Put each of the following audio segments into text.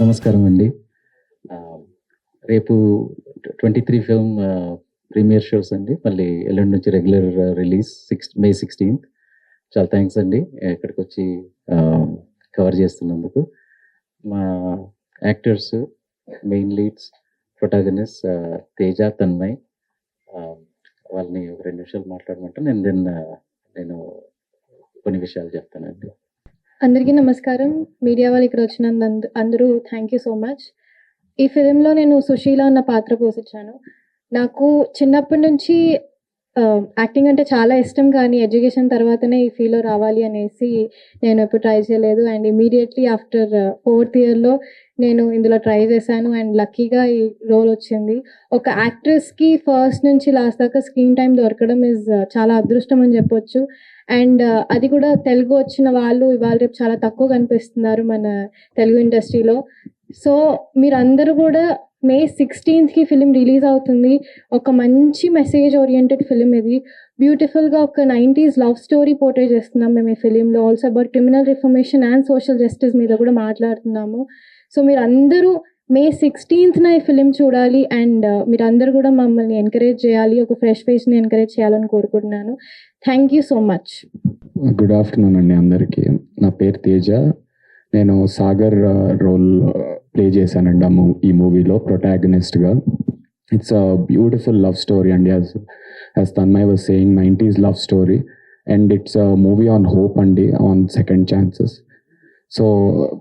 నమస్కారం అండి. రేపు 23 ఫిల్మ్ ప్రీమియర్ షోస్ అండి. మళ్ళీ ఎల్లుండి నుంచి రెగ్యులర్ రిలీజ్ May 16th. చాలా థ్యాంక్స్ అండి ఇక్కడికొచ్చి కవర్ చేస్తున్నందుకు. మా actors, main leads, protagonist Teja, Tanmay, వాళ్ళని ఒక 2 నిమిషాలు మాట్లాడమంటే నేను కొన్ని విషయాలు చెప్తానండి. అందరికీ నమస్కారం. మీడియా వాళ్ళు ఇక్కడ వచ్చినందుకు అందరూ థ్యాంక్ యూ సో మచ్. ఈ ఫిలింలో నేను సుశీల అన్న పాత్ర పోషించాను. నాకు చిన్నప్పటి నుంచి యాక్టింగ్ అంటే చాలా ఇష్టం, కానీ ఎడ్యుకేషన్ తర్వాతనే ఈ ఫీల్డ్లో రావాలి అనేసి నేను ఎప్పుడు ట్రై చేయలేదు. అండ్ ఇమీడియట్లీ ఆఫ్టర్ 4th ఇయర్లో నేను ఇందులో ట్రై చేశాను అండ్ లక్కీగా ఈ రోల్ వచ్చింది. ఒక యాక్ట్రెస్కి ఫస్ట్ నుంచి లాస్ట్ దాకా స్క్రీన్ టైం దొరకడం చాలా అదృష్టం అని చెప్పొచ్చు. అండ్ అది కూడా తెలుగు వచ్చిన వాళ్ళు ఇవాళ రేపు చాలా తక్కువ కనిపిస్తున్నారు మన తెలుగు ఇండస్ట్రీలో. సో మీరందరూ కూడా May 16th ఫిలిం రిలీజ్ అవుతుంది. ఒక మంచి మెసేజ్ ఓరియంటెడ్ ఫిలిం ఇది. బ్యూటిఫుల్గా ఒక 90s లవ్ స్టోరీ పోర్ట్రే చేస్తున్నాం మేము ఈ ఫిలింలో. Also about criminal reformation and social justice మీద కూడా మాట్లాడుతున్నాము. సో మీరందరూ May 16th ఈ ఫిలిం చూడాలి అండ్ మీరందరూ కూడా మమ్మల్ని ఎంకరేజ్ చేయాలి, ఒక ఫ్రెష్ ఫేస్ని ఎంకరేజ్ చేయాలని కోరుకుంటున్నాను. Thank you so much. Good afternoon అండి అందరికీ. నా పేరు తేజ. నేను సాగర్ రోల్ ప్లే చేశానండి ఈ మూవీలో ప్రొటాగనిస్ట్గా. It's a beautiful love story అండి. As Tanmay was saying, 90s love story and it's a movie on hope అండి, on second chances. So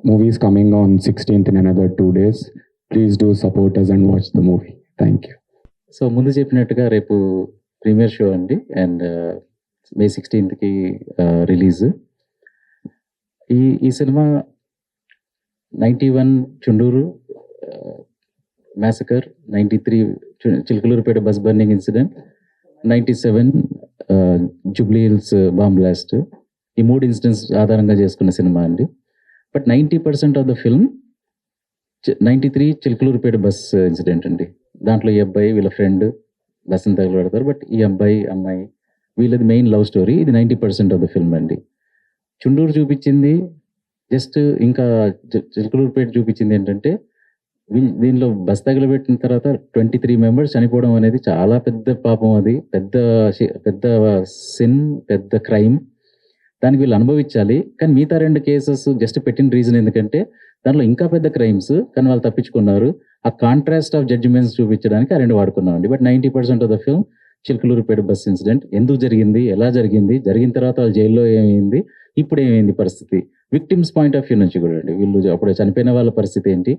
movie is coming on 16th in another 2 days. Please do support us and watch the movie. Thank you. So ముందు చెప్పినట్టుగా రేపు premiere show అండి and May 16th release. ఈ సినిమా 91 Chunduru massacre, 93 Chilakaluripet bus burning incident, 97 Jubilee hills bomb blast, ఈ 3 incidents ఆధారంగా చేసుకున్న cinema అండి. But 90% of the film 93 Chilakaluripet bus incident అండి. దాంట్లో ఈ అబ్బాయి వీళ్ళ ఫ్రెండ్ బస్సుని తగలబెడతారు. బట్ ఈ అబ్బాయి అమ్మాయి వీళ్ళది మెయిన్ లవ్ స్టోరీ. ఇది 90% ఆఫ్ ద ఫిల్మ్ అండి. చుండూరు చూపించింది జస్ట్, ఇంకా చిలకలూరుపేట చూపించింది ఏంటంటే దీనిలో బస్ తగలబెట్టిన తర్వాత 23 మెంబర్స్ చనిపోవడం అనేది చాలా పెద్ద పాపం. అది పెద్ద సిన్, పెద్ద క్రైమ్. దానికి వీళ్ళు అనుభవించాలి. కానీ మిగతా 2 కేసెస్ జస్ట్ పెట్టిన రీజన్ ఎందుకంటే దాంట్లో ఇంకా పెద్ద క్రైమ్స్, కానీ వాళ్ళు తప్పించుకున్నారు. ఆ కాంట్రాస్ట్ ఆఫ్ జడ్జిమెంట్స్ చూపించడానికి ఆ 2 వాడుకున్నామండి. But 90% of the film Chilakaluripet bus incident ఎందుకు జరిగింది, ఎలా జరిగింది, జరిగిన తర్వాత వాళ్ళు జైల్లో ఏమైంది, ఇప్పుడు ఏమైంది పరిస్థితి, విక్టిమ్స్ పాయింట్ ఆఫ్ వ్యూ నుంచి కూడా అండి. వీళ్ళు అప్పుడు చనిపోయిన వాళ్ళ పరిస్థితి ఏంటి,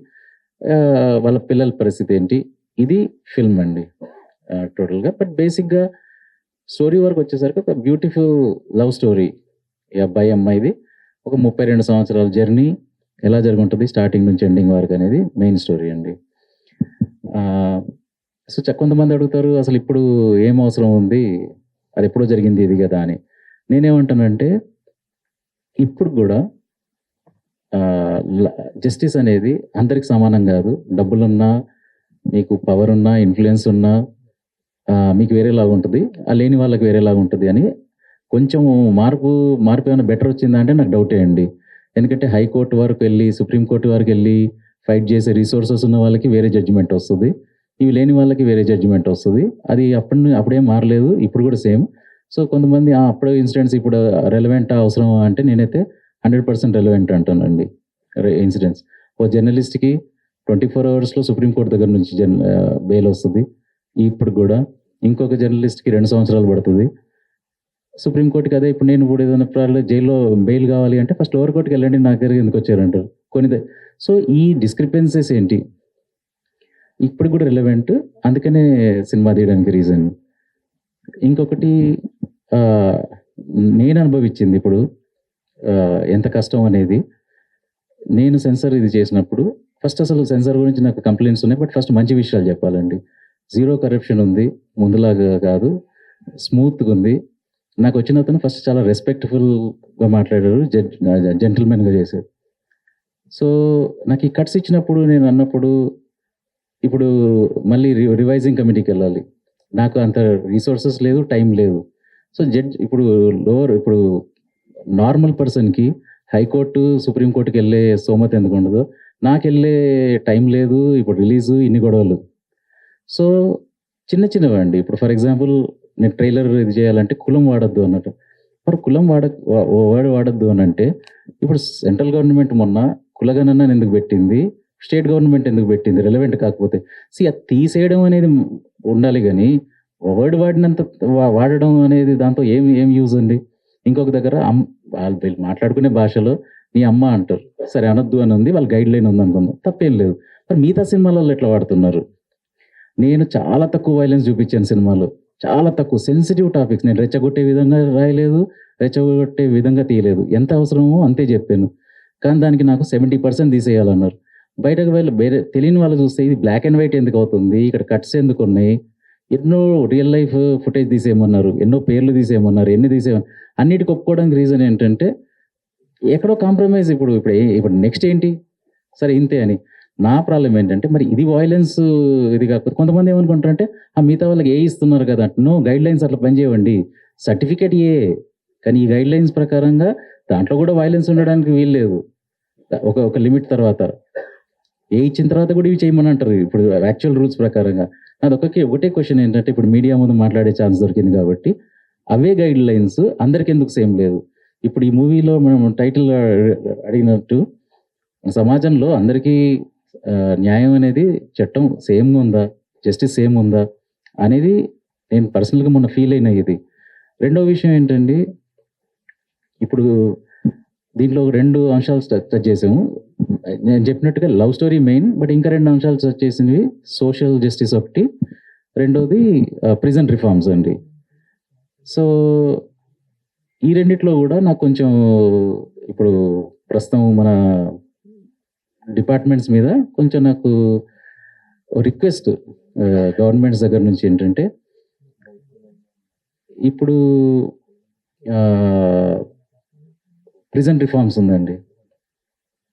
వాళ్ళ పిల్లల పరిస్థితి ఏంటి, ఇది ఫిల్మ్ అండి టోటల్గా. బట్ బేసిక్గా స్టోరీ వరకు వచ్చేసరికి ఒక బ్యూటిఫుల్ లవ్ స్టోరీ. ఈ అబ్బాయి అమ్మాయిది ఒక 32 సంవత్సరాల జర్నీ ఎలా జరుగుంటుంది స్టార్టింగ్ నుంచి ఎండింగ్ వరకు అనేది మెయిన్ స్టోరీ అండి. సో కొంతమంది అడుగుతారు అసలు ఇప్పుడు ఏం అవసరం ఉంది, అది ఎప్పుడో జరిగింది ఇది కదా అని. నేనేమంటానంటే ఇప్పుడు కూడా జస్టిస్ అనేది అందరికి సమానం కాదు. డబ్బులున్నా, మీకు పవర్ ఉన్నా, ఇన్ఫ్లుయెన్స్ ఉన్నా మీకు వేరేలాగా ఉంటుంది, ఆ లేని వాళ్ళకి వేరేలాగా ఉంటుంది అని కొంచెం మార్పు ఏమైనా బెటర్ వచ్చిందా అంటే నాకు డౌటే అండి. ఎందుకంటే హైకోర్టు వరకు వెళ్ళి, సుప్రీంకోర్టు వరకు వెళ్ళి ఫైట్ చేసే రిసోర్సెస్ ఉన్న వాళ్ళకి వేరే జడ్జిమెంట్ వస్తుంది, ఇవి లేని వాళ్ళకి వేరే జడ్జిమెంట్ వస్తుంది. అది అప్పుడేం మారలేదు, ఇప్పుడు కూడా సేమ్. సో కొంతమంది అప్పుడు ఇన్సిడెంట్స్ ఇప్పుడు రెలవెంట్ అవసరం అంటే నేనైతే 100% రెలవెంట్ అంటానండి. ఇన్సిడెంట్స్ ఓ జర్నలిస్ట్కి 24 అవర్స్లో సుప్రీంకోర్టు దగ్గర నుంచి బెయిల్ వస్తుంది. ఇప్పుడు కూడా ఇంకొక జర్నలిస్ట్కి 2 సంవత్సరాలు పడుతుంది. సుప్రీంకోర్టుకి అదే ఇప్పుడు నేను కూడా ఏదైనా జైల్లో బెయిల్ కావాలి అంటే ఫస్ట్ లోవర్ కోర్టుకి వెళ్ళండి, నా దగ్గరికి ఎందుకు వచ్చారంటారు కొన్ని. సో ఈ డిస్క్రిపెన్సీస్ ఏంటి ఇప్పుడు కూడా రిలవెంట్, అందుకనే సినిమా తీయడానికి రీజన్. ఇంకొకటి నేను అనుభవించింది ఇప్పుడు ఎంత కష్టం అనేది. నేను సెన్సార్ ఇది చేసినప్పుడు ఫస్ట్ అసలు సెన్సార్ గురించి నాకు కంప్లైంట్స్ ఉన్నాయి. బట్ ఫస్ట్ మంచి విషయాలు చెప్పాలండి. 0 కరప్షన్ ఉంది, ముందులాగా కాదు, స్మూత్గా ఉంది. నాకు వచ్చిన అతను ఫస్ట్ చాలా రెస్పెక్ట్ఫుల్గా మాట్లాడారు, జెంటిల్మెన్గా చేశారు. సో నాకు ఈ కట్స్ ఇచ్చినప్పుడు నేను అన్నప్పుడు ఇప్పుడు మళ్ళీ రివైజింగ్ కమిటీకి వెళ్ళాలి, నాకు అంత రిసోర్సెస్ లేదు, టైం లేదు. సో ఇప్పుడు నార్మల్ పర్సన్కి హైకోర్టు, సుప్రీంకోర్టుకి వెళ్ళే స్తోమత ఎందుకు ఉండదో, నాకు వెళ్ళే టైం లేదు, ఇప్పుడు రిలీజు ఇన్ని గొడవలు. సో చిన్న చిన్నవండి. ఇప్పుడు ఫర్ ఎగ్జాంపుల్ నేను ట్రైలర్ ఇది చేయాలంటే కులం వాడొద్దు అన్నట్టు. మరి కులం వర్డ్ వాడొద్దు అని అంటే ఇప్పుడు సెంట్రల్ గవర్నమెంట్ మొన్న కులగణన ఎందుకు పెట్టింది, స్టేట్ గవర్నమెంట్ ఎందుకు పెట్టింది రెలవెంట్ కాకపోతే. అది తీసేయడం అనేది ఉండాలి కానీ వర్డ్ వాడినంత వాడడం అనేది దాంతో ఏం యూజ్ అండి. ఇంకొక దగ్గర వీళ్ళు మాట్లాడుకునే భాషలో నీ అమ్మ అంటారు, సరే అనొద్దు అని ఉంది, వాళ్ళ గైడ్ లైన్ ఉంది అనుకుందాం, తప్పేం లేదు. మరి మిగతా సినిమాలలో ఎట్లా వాడుతున్నారు? నేను చాలా తక్కువ వైలెన్స్ చూపించాను సినిమాలో, చాలా తక్కువ సెన్సిటివ్ టాపిక్స్. నేను రెచ్చగొట్టే విధంగా రాయలేదు, రెచ్చగొట్టే విధంగా తీయలేదు. ఎంత అవసరమో అంతే చెప్పాను. కానీ దానికి నాకు 70% తీసేయాలన్నారు. బయటకు వెళ్ళి వేరే తెలియని వాళ్ళు చూస్తే ఇది బ్లాక్ అండ్ వైట్ ఎందుకు అవుతుంది, ఇక్కడ కట్స్ ఎందుకు ఉన్నాయి, ఎన్నో రియల్ లైఫ్ ఫుటేజ్ తీసేయమన్నారు, ఎన్నో పేర్లు తీసేయమన్నారు, ఎన్ని తీసేయమన్నారు. అన్నిటికి ఒప్పుకోవడానికి రీజన్ ఏంటంటే ఎక్కడో కాంప్రమైజ్. ఇప్పుడు నెక్స్ట్ ఏంటి, సరే ఇంతే అని. నా ప్రాబ్లం ఏంటంటే మరి ఇది వాయిలెన్స్ ఇది కాకపోతే కొంతమంది ఏమనుకుంటారంటే ఆ మిగతా వాళ్ళకి ఇస్తున్నారు కదా, నో గైడ్ లైన్స్ అట్లా పనిచేయండి, సర్టిఫికేట్ కానీ ఈ గైడ్ లైన్స్ ప్రకారంగా దాంట్లో కూడా వైలెన్స్ ఉండడానికి వీల్లేదు. ఒక లిమిట్ తర్వాత ఇచ్చిన తర్వాత కూడా ఇవి చేయమని అంటారు ఇప్పుడు యాక్చువల్ రూల్స్ ప్రకారంగా. నాది ఒకటే క్వశ్చన్ ఏంటంటే ఇప్పుడు మీడియా ముందు మాట్లాడే ఛాన్స్ దొరికింది కాబట్టి అవే గైడ్ లైన్స్ అందరికి ఎందుకు సేమ్ లేదు? ఇప్పుడు ఈ మూవీలో మనం టైటిల్ అడిగినట్టు సమాజంలో అందరికీ న్యాయం అనేది చట్టం సేమ్గా ఉందా, జస్టిస్ సేమ్ ఉందా అనేది నేను పర్సనల్గా మొన్న ఫీల్ అయిన ఇది. రెండో విషయం ఏంటండి, ఇప్పుడు దీంట్లో 2 అంశాలు టచ్ చేసాము. నేను చెప్పినట్టుగా లవ్ స్టోరీ మెయిన్, బట్ ఇంకా 2 అంశాలు టచ్ చేసినవి సోషల్ జస్టిస్ ఒకటి, రెండోది ప్రిజన్ రిఫార్మ్స్ అండి. సో ఈ రెండిట్లో కూడా నాకు కొంచెం ఇప్పుడు ప్రస్తుతం మన డిపార్ట్మెంట్స్ మీద కొంచెం నాకు రిక్వెస్ట్ గవర్నమెంట్స్ దగ్గర నుంచి ఏంటంటే, ఇప్పుడు ప్రిజన్ రిఫార్మ్స్ ఉందండి.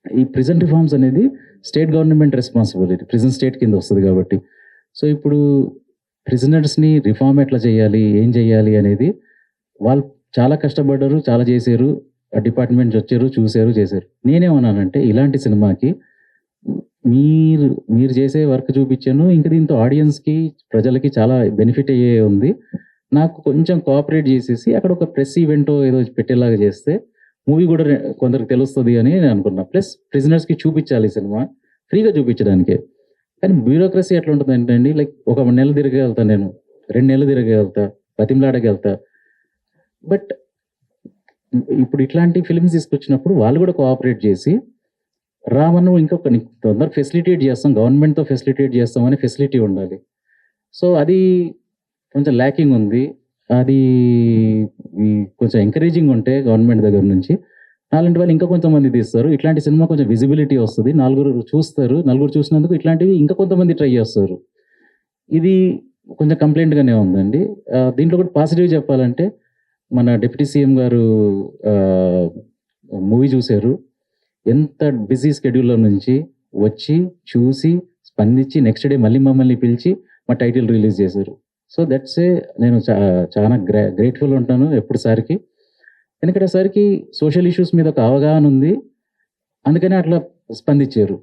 ఈ ప్రిజన్ రిఫార్మ్స్ అనేది state government responsibility, prison state కింద వస్తుంది కాబట్టి. సో ఇప్పుడు ప్రిజనర్స్ని రిఫార్మ్ ఎట్లా చేయాలి, ఏం చేయాలి అనేది వాళ్ళు చాలా కష్టపడ్డారు, చాలా చేశారు, డిపార్ట్మెంట్స్ వచ్చారు, చూశారు, చేశారు. నేనేమన్నానంటే ఇలాంటి సినిమాకి మీరు చేసే వర్క్ చూపించాను, ఇంకా దీంతో ఆడియన్స్కి ప్రజలకి చాలా బెనిఫిట్ అయ్యే ఉంది. నాకు కొంచెం కోఆపరేట్ చేసేసి అక్కడ ఒక ప్రెస్ ఈవెంటో ఏదో పెట్టేలాగా చేస్తే మూవీ కూడా కొందరికి తెలుస్తుంది అని నేను అనుకున్నా. ప్లస్ ప్రిజనర్స్కి చూపించాలి సినిమా, ఫ్రీగా చూపించడానికే. కానీ బ్యూరోక్రసీ ఎట్లా ఉంటుంది ఏంటండి, లైక్ ఒక నెల తిరగలుగుతా, నేను 2 నెలలు తిరగలుగుతా, బతిమలాడగలుగుతా. బట్ ఇప్పుడు ఇట్లాంటి ఫిల్మ్స్ తీసుకొచ్చినప్పుడు వాళ్ళు కూడా కోఆపరేట్ చేసి రామను ఇంకొక తొందరగా ఫెసిలిటేట్ చేస్తాం, గవర్నమెంట్తో ఫెసిలిటేట్ చేస్తామని ఫెసిలిటీ ఉండాలి. సో అది కొంచెం ల్యాకింగ్ ఉంది. అది కొంచెం ఎంకరేజింగ్ ఉంటే గవర్నమెంట్ దగ్గర నుంచి అలాంటి వాళ్ళు ఇంకా కొంతమంది తీస్తారు. ఇట్లాంటి సినిమా కొంచెం విజిబిలిటీ వస్తుంది, 4 చూస్తారు, 4 చూసినందుకు ఇట్లాంటివి ఇంకా కొంతమంది ట్రై చేస్తారు. ఇది కొంచెం కంప్లైంట్గానే ఉందండి. దీంట్లో కూడా పాజిటివ్ చెప్పాలంటే మన డిప్యూటీ సీఎం గారు మూవీ చూశారు, ఎంత బిజీ స్కెడ్యూల్లో నుంచి వచ్చి చూసి స్పందించి నెక్స్ట్ డే మళ్ళీ మమ్మల్ని పిలిచి మా టైటిల్ రిలీజ్ చేశారు. సో దట్స్ నేను చాలా గ్రేట్ఫుల్ ఉంటాను ఎప్పుడు సార్కి. ఎందుకంటే సార్కి సోషల్ ఇష్యూస్ మీద ఒక అవగాహన ఉంది, అందుకని అట్లా స్పందించారు.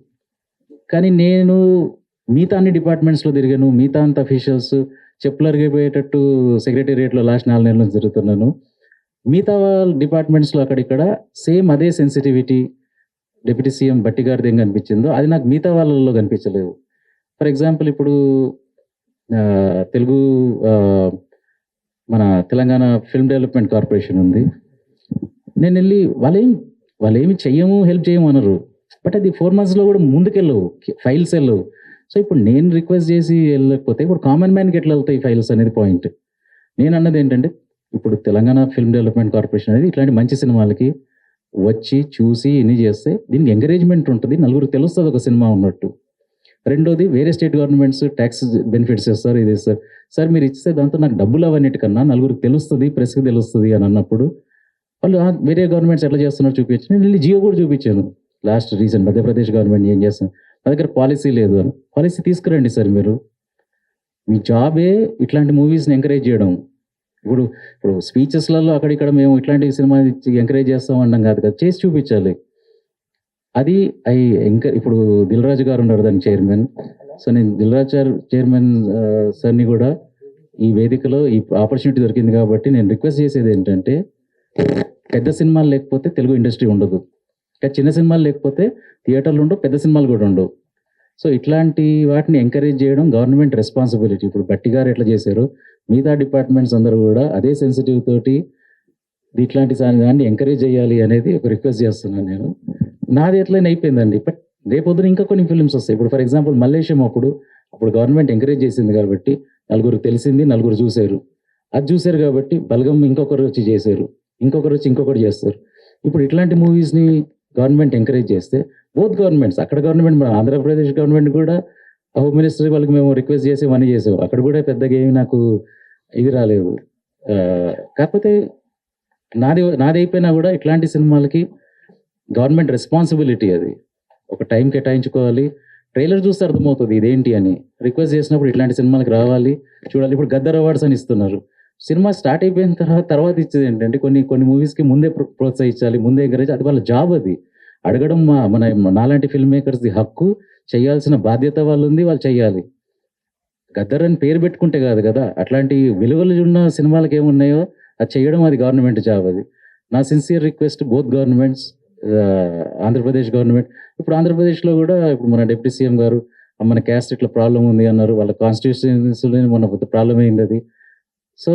కానీ నేను మిగతా అన్ని డిపార్ట్మెంట్స్లో తిరిగాను, మిగతా అంత అఫీషియల్స్ చెప్పులు అరిగిపోయేటట్టు సెక్రటేరియట్లో లాస్ట్ 4 నెలల నుంచి తిరుగుతున్నాను. మిగతా డిపార్ట్మెంట్స్లో అక్కడిక్కడ సేమ్ అదే సెన్సిటివిటీ డిప్యూటీ సీఎం బట్టి గారిది ఏం కనిపించిందో అది నాకు మిగతా వాళ్ళలో కనిపించలేదు. ఫర్ ఎగ్జాంపుల్ ఇప్పుడు తెలుగు మన తెలంగాణ ఫిల్మ్ డెవలప్మెంట్ కార్పొరేషన్ ఉంది. నేను వెళ్ళి వాళ్ళేమి చెయ్యము, హెల్ప్ చేయము అనరు, బట్ అది 4 monthsలో కూడా ముందుకెళ్ళవు, ఫైల్స్ వెళ్ళవు. సో ఇప్పుడు నేను రిక్వెస్ట్ చేసి వెళ్ళకపోతే ఇప్పుడు కామన్ మ్యాన్కి ఎట్లా వెళ్తాయి ఫైల్స్ అనేది పాయింట్. నేను అన్నది ఏంటంటే ఇప్పుడు తెలంగాణ ఫిల్మ్ డెవలప్మెంట్ కార్పొరేషన్ అనేది ఇట్లాంటి మంచి సినిమాలకి వచ్చి చూసి ఇన్ని చేస్తే దీనికి ఎంకరేజ్మెంట్ ఉంటుంది, 4 తెలుస్తుంది ఒక సినిమా ఉన్నట్టు. రెండోది వేరే స్టేట్ గవర్నమెంట్స్ ట్యాక్స్ బెనిఫిట్స్ ఇస్తారు, ఇది ఇస్తారు. సార్ మీరు ఇస్తే దాంతో నాకు డబ్బులు అవన్నిటికన్నా 4 తెలుస్తుంది, ప్రెస్కి తెలుస్తుంది అని అన్నప్పుడు వాళ్ళు వేరే గవర్నమెంట్స్ ఎట్లా చేస్తున్నారు చూపించి నేను వెళ్ళి జియో కూడా చూపించాను. లాస్ట్ రీసెంట్ మధ్యప్రదేశ్ గవర్నమెంట్ ఏం చేస్తాను, మా దగ్గర పాలసీ లేదు అని. పాలసీ తీసుకురండి సార్, మీరు మీ జాబే ఇట్లాంటి మూవీస్ని ఎంకరేజ్ చేయడం. ఇప్పుడు స్పీచెస్లలో అక్కడిక్కడ మేము ఇట్లాంటి సినిమా ఎంకరేజ్ చేస్తాం అనడం కాదు కదా, చేసి చూపించాలి. అది ఇంకా ఇప్పుడు దిల్ రాజు గారు ఉన్నారు దాని చైర్మన్. సో నేను దిల్ రాజు సార్ చైర్మన్ సార్ని కూడా ఈ వేదికలో ఈ ఆపర్చునిటీ దొరికింది కాబట్టి నేను రిక్వెస్ట్ చేసేది ఏంటంటే, పెద్ద సినిమాలు లేకపోతే తెలుగు ఇండస్ట్రీ ఉండదు. ఇంకా చిన్న సినిమాలు లేకపోతే థియేటర్లు ఉండవు, పెద్ద సినిమాలు కూడా ఉండవు. సో ఇట్లాంటి వాటిని ఎంకరేజ్ చేయడం గవర్నమెంట్ రెస్పాన్సిబిలిటీ. ఇప్పుడు బట్టి గారు ఎట్లా చేశారో మిగతా డిపార్ట్మెంట్స్ అందరూ కూడా అదే సెన్సిటివ్ తోటి ఇట్లాంటి దాన్ని ఎంకరేజ్ చేయాలి అనేది ఒక రిక్వెస్ట్ చేస్తున్నాను నేను. నాది ఎట్లయినా అయిపోయిందండి, బట్ రేపొద్దున ఇంకా కొన్ని ఫిల్మ్స్ వస్తాయి. ఇప్పుడు ఫర్ ఎగ్జాంపుల్ మల్లేశం అప్పుడు గవర్నమెంట్ ఎంకరేజ్ చేసింది కాబట్టి నలుగురు తెలిసింది, నలుగురు చూశారు. అది చూశారు కాబట్టి బలగం ఇంకొకరు వచ్చి చేశారు, ఇంకొకరు వచ్చి ఇంకొకటి చేస్తారు. ఇప్పుడు ఇట్లాంటి మూవీస్ని గవర్నమెంట్ ఎంకరేజ్ చేస్తే బోత్ గవర్నమెంట్స్, అక్కడ గవర్నమెంట్ మన ఆంధ్రప్రదేశ్ గవర్నమెంట్ కూడా హోమ్ మినిస్టర్ వాళ్ళకి మేము రిక్వెస్ట్ చేసి మనీ చేసాం, అక్కడ కూడా పెద్దగా ఏమి నాకు ఇది రాలేదు. కాకపోతే నాది అయిపోయినా కూడా ఇట్లాంటి సినిమాలకి గవర్నమెంట్ రెస్పాన్సిబిలిటీ, అది ఒక టైం కేటాయించుకోవాలి. ట్రైలర్ చూస్తే అర్థమవుతుంది ఇదేంటి అని. రిక్వెస్ట్ చేసినప్పుడు ఇట్లాంటి సినిమాలకు రావాలి, చూడాలి. ఇప్పుడు గద్దర్ అవార్డ్స్ అని ఇస్తున్నారు. సినిమా స్టార్ట్ అయిపోయిన తర్వాత ఇచ్చేది ఏంటంటే కొన్ని మూవీస్కి ముందే ప్రోత్సహించాలి, ముందే ఎంకరేజ్, అది వాళ్ళ జాబ్. అది అడగడం మన నాలాంటి ఫిల్మ్ మేకర్స్ది హక్కు, చేయాల్సిన బాధ్యత వాళ్ళు ఉంది, వాళ్ళు చెయ్యాలి. గద్దర్ అని పేరు పెట్టుకుంటే కాదు కదా, అట్లాంటి విలువలు ఉన్న సినిమాలకు ఏమున్నాయో అది చేయడం, అది గవర్నమెంట్ జాబ్. అది నా sincere request both governments, Andhra Pradesh government. ఇప్పుడు ఆంధ్రప్రదేశ్లో కూడా ఇప్పుడు మన డిప్యూటీ సీఎం గారు మన క్యాస్ట్ ఇట్లా ప్రాబ్లం ఉంది అన్నారు, వాళ్ళ కాన్స్టిట్యూషన్స్లో మన ప్రాబ్లం అయింది అది. సో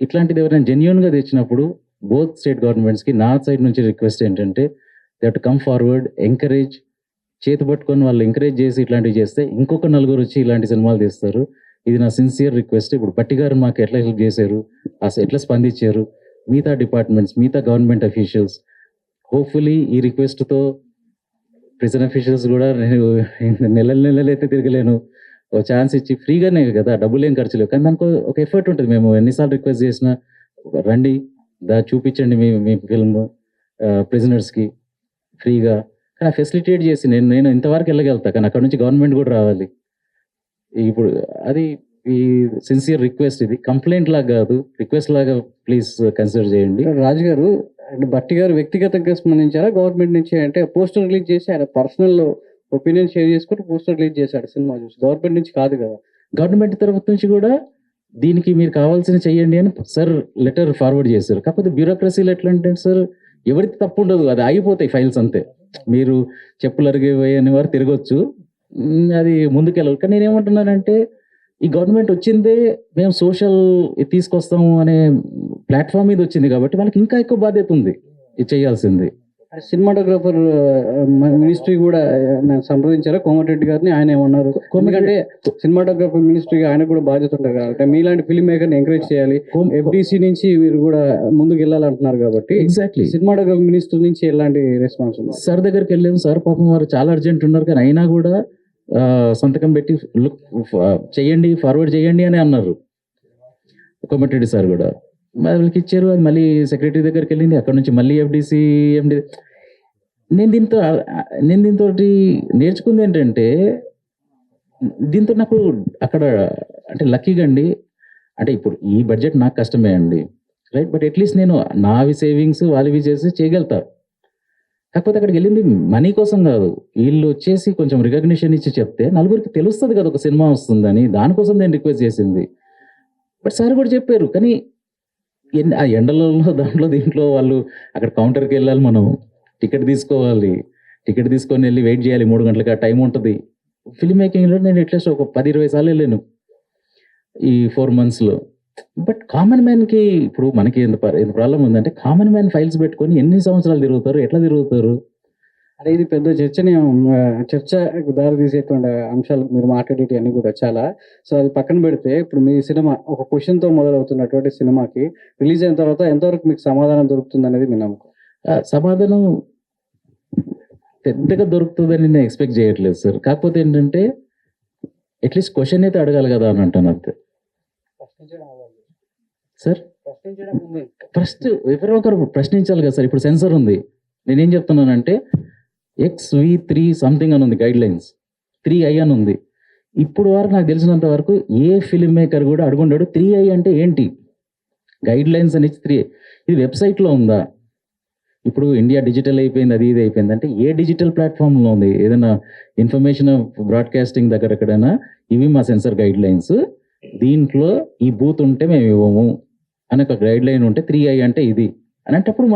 ఇట్లాంటిది ఎవరైనా జెన్యున్గా తెచ్చినప్పుడు బోత్ స్టేట్ గవర్నమెంట్స్కి నా సైడ్ నుంచి రిక్వెస్ట్ ఏంటంటే, they have to come forward, encourage, చేతి పట్టుకొని వాళ్ళు ఎంకరేజ్ చేసి ఇట్లాంటివి చేస్తే ఇంకొక నలుగురు వచ్చి ఇలాంటి సినిమాలు తీస్తారు. ఇది నా సిన్సియర్ రిక్వెస్ట్. ఇప్పుడు బట్టి గారు మాకు ఎట్లా హెల్ప్ చేశారు, అసలు ఎట్లా స్పందించారు, మిగతా డిపార్ట్మెంట్స్, మిగతా గవర్నమెంట్ అఫీషియల్స్, హోప్ఫుల్లీ ఈ రిక్వెస్ట్తో ప్రిజన్ అఫీషియల్స్ కూడా, నేను నెలలు అయితే తిరగలేను, ఒక ఛాన్స్ ఇచ్చి ఫ్రీగానే కదా, డబ్బులు ఏం ఖర్చు లేవు, కానీ దానికి ఒక ఎఫర్ట్ ఉంటుంది. మేము ఎన్నిసార్లు రిక్వెస్ట్ చేసినా రండి, చూపించండి మీ ఫిల్మ్ ప్రిజనర్స్కి ఫ్రీగా, కానీ ఫెసిలిటేట్ చేసి నేను ఇంతవరకు వెళ్ళగలుగుతా, కానీ అక్కడ నుంచి గవర్నమెంట్ కూడా రావాలి. ఇప్పుడు అది ఈ సిన్సియర్ రిక్వెస్ట్, ఇది కంప్లైంట్ లాగా కాదు, రిక్వెస్ట్ లాగా ప్లీజ్ కన్సిడర్ చేయండి. రాజు గారు అంటే బట్టి గారు వ్యక్తిగతంగా స్పందించారా గవర్నమెంట్ నుంచి? అంటే పోస్టర్ రిలీజ్ చేసి ఆయన పర్సనల్ ఒపీనియన్ షేర్ చేసుకుంటూ పోస్టర్ రిలీజ్ చేశాడు సినిమా చూసి, గవర్నమెంట్ నుంచి కాదు కదా. గవర్నమెంట్ తరఫు నుంచి కూడా దీనికి మీరు కావాల్సిన చెయ్యండి అని సార్ లెటర్ ఫార్వర్డ్ చేశారు. కాకపోతే బ్యూరోక్రసీలో ఎట్లా అంటే సార్, ఎవరికి తప్పు ఉండదు, అది ఆగిపోతాయి ఫైల్స్ అంతే. మీరు చెప్పులు అరిగిపోయని వారు తిరగొచ్చు, అది ముందుకెళ్ళదు. కానీ నేనేమంటున్నానంటే, ఈ గవర్నమెంట్ వచ్చిందే మేము సోషల్ తీసుకొస్తాము అనే ప్లాట్ఫామ్ మీద వచ్చింది కాబట్టి వాళ్ళకి ఇంకా ఎక్కువ బాధ్యత ఉంది ఇది చేయాల్సింది. సినిమాటోగ్రాఫర్ మినిస్ట్రీ కూడా సంప్రదించారా కోమటిరెడ్డి గారిని? ఆయన ఏమన్నారు? ఎందుకంటే సినిమాటోగ్రాఫర్ మినిస్ట్రీగా ఆయన కూడా బాధ్యత ఉంటుంది కాబట్టి మీలాంటి ఫిల్మ్ మేకర్ని ఎంకరేజ్ చేయాలి, ఎఫ్డిసి నుంచి మీరు కూడా ముందుకు వెళ్ళాలంటున్నారు కాబట్టి ఎగ్జాక్ట్లీ సినిమాటోగ్రఫీ మినిస్ట్రీ నుంచి ఎలాంటి రెస్పాన్స్ ఉంది? సార్ దగ్గరికి వెళ్ళాము, సార్ పాపం వారు చాలా అర్జెంట్ ఉన్నారు, కానీ అయినా కూడా సంతకం పెట్టి చెయ్యండి, ఫార్వర్డ్ చేయండి అని అన్నారు. కోమటిరెడ్డి సార్ కూడా వాళ్ళకి ఇచ్చారు. అది మళ్ళీ సెక్రటరీ దగ్గరికి వెళ్ళింది, అక్కడ నుంచి మళ్ళీ ఎఫ్డిసి ఎండి. నేను దీంతో నేర్చుకుంది ఏంటంటే, దీంతో నాకు అక్కడ అంటే లక్కీగా అండి, అంటే ఇప్పుడు ఈ బడ్జెట్ నాకు కష్టమే అండి, రైట్, బట్ అట్లీస్ట్ నేను నావి సేవింగ్స్ వాళ్ళవి చేసి చేయగలుగుతా. కాకపోతే అక్కడికి వెళ్ళింది మనీ కోసం కాదు, వీళ్ళు వచ్చేసి కొంచెం రికగ్నిషన్ ఇచ్చి చెప్తే నలుగురికి తెలుస్తుంది కదా ఒక సినిమా వస్తుందని, దానికోసం నేను రిక్వెస్ట్ చేసింది. బట్ సార్ కూడా చెప్పారు, కానీ ఆ ఎండలలో దీంట్లో వాళ్ళు అక్కడ కౌంటర్కి వెళ్ళాలి, మనం టికెట్ తీసుకోవాలి, టికెట్ తీసుకొని వెళ్ళి వెయిట్ చేయాలి 3 గంటలకి, ఆ టైం ఉంటుంది. ఫిల్మ్ మేకింగ్లో నేను అట్లీస్ట్ ఒక 10-20 సార్లు వెళ్ళాను ఈ 4 monthsలో. బట్ కామన్ మ్యాన్కి ఇప్పుడు మనకి ఎంత ప్రాబ్లం ఉందంటే, కామన్ మ్యాన్ ఫైల్స్ పెట్టుకొని ఎన్ని సంవత్సరాలు తిరుగుతారు, ఎట్లా తిరుగుతారు? అదే ఇది పెద్ద చర్చకు దారి తీసేటువంటి అంశాలు మీరు మాట్లాడేటి అన్ని కూడా చాలా. సో అది పక్కన పెడితే, ఇప్పుడు మీ సినిమా ఒక క్వశ్చన్తో మొదలవుతున్నటువంటి సినిమాకి రిలీజ్ అయిన తర్వాత ఎంతవరకు మీకు సమాధానం దొరుకుతుంది అనేది మీ నమ్మకం? సమాధానం పెద్దగా దొరుకుతుందని నేను ఎక్స్పెక్ట్ చేయట్లేదు సార్. కాకపోతే ఏంటంటే, అట్లీస్ట్ క్వశ్చన్ అయితే అడగాలి కదా అని అంటాను అంతే సార్. ఫస్ట్ ఎవరో ఒకరు ప్రశ్నించాలి కదా సార్. ఇప్పుడు సెన్సర్ ఉంది, నేనేం చెప్తున్నానంటే XV3 సంథింగ్ అని ఉంది, గైడ్ లైన్స్ 3I అని ఉంది. ఇప్పుడు వరకు నాకు తెలిసినంత వరకు ఏ ఫిల్మ్ మేకర్ కూడా అడుగుండాడు 3I అంటే ఏంటి, గైడ్ లైన్స్ అని 3I. ఇది వెబ్సైట్లో ఉందా? ఇప్పుడు ఇండియా డిజిటల్ అయిపోయింది, అది ఇది అయిపోయింది అంటే ఏ డిజిటల్ ప్లాట్ఫామ్లో ఉంది? ఏదైనా ఇన్ఫర్మేషన్ బ్రాడ్కాస్టింగ్ దగ్గర ఎక్కడైనా ఇవి మా సెన్సర్ గైడ్ లైన్స్, దీంట్లో ఈ బూత్ ఉంటే మేము ఇవ్వము అని ఒక గైడ్ లైన్ ఉంటే 3I అంటే ఇది అనేటప్పుడు